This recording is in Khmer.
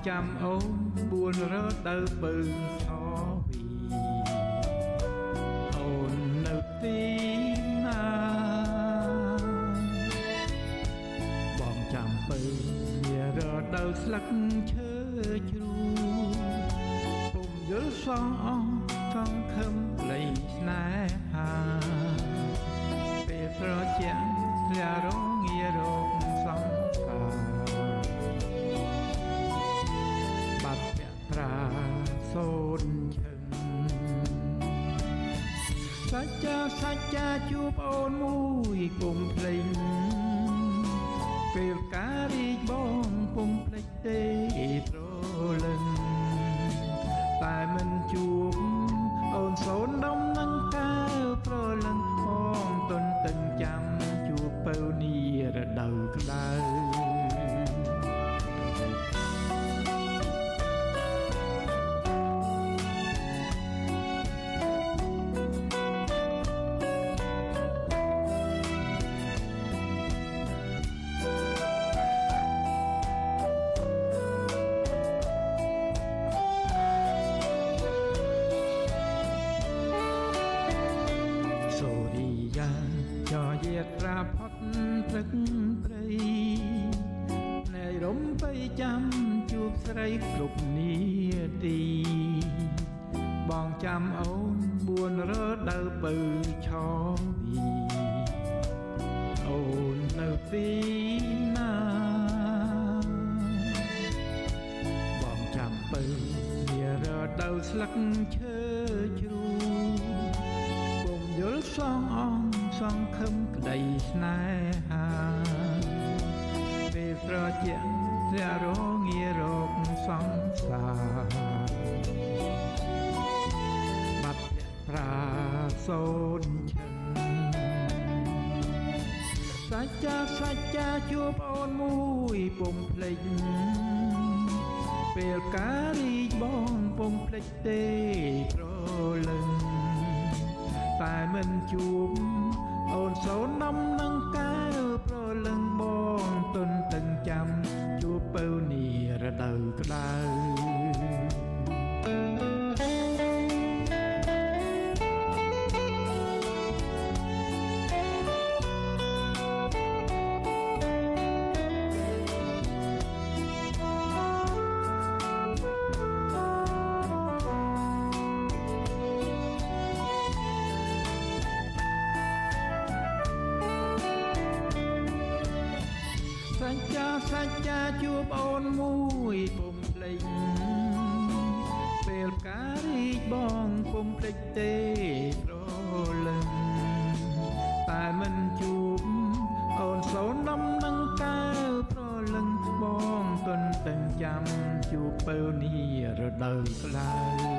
ចាំអូន4រដូវពៅឆវីអូននៅទីណាបងចាំពៅវារដូវស្លឹកឈើជ្រូពុំយល់សងអស់សង្ឃឹមលេងស្នេហាពេលត្រជាក់ធ្លារងារោគសង្សារបាត់ពាក់ត្រាសូនឈឹងសច្ចាជួបអូនមួយពុំភ្លេចពេលការរីកបងពុំភ្លេចទេត្រលឹងតែមិនជួបអូនសូនដំនឹងកើប្រលឹងផងទន្ទឹងចាំជួបពៅនីរដូវក្តៅចយាត្រាផុតព្រឹកព្រៃណែរំបីចាំជួបស្រីគ្រប់នាទីបងចាំអូន4រដូវពៅឆវីអូននៅទីណាបងចាំពៅវារដូវស្លឹកឈើជ្រូពុំយល់សងអងសង្ឃឹមក្តីស្នេហាពេលត្រជាក់ធ្លារងារោគសង្សារបាត់ពាក់ប្រាសូនឈឹងសច្ចាជួបអូនមួយពុំភ្លេចពេលការរីកបងពុំភ្លេចទេត្រលឹងតែមិនជួបអូនសូនដំនឹងកើប្រលឹងបងទន្ទឹងចាំជួបពៅនីរដូវក្តៅសច្ចាជួបអូនមួយពុំភ្លេចពេលការរីកបងពុំភ្លេចទេត្រលឹងតែមិនជួបអូនសូនដំនឹងកើប្រលឹងបងទន្ទឹងចាំជួបពៅនីរដូវក្តៅ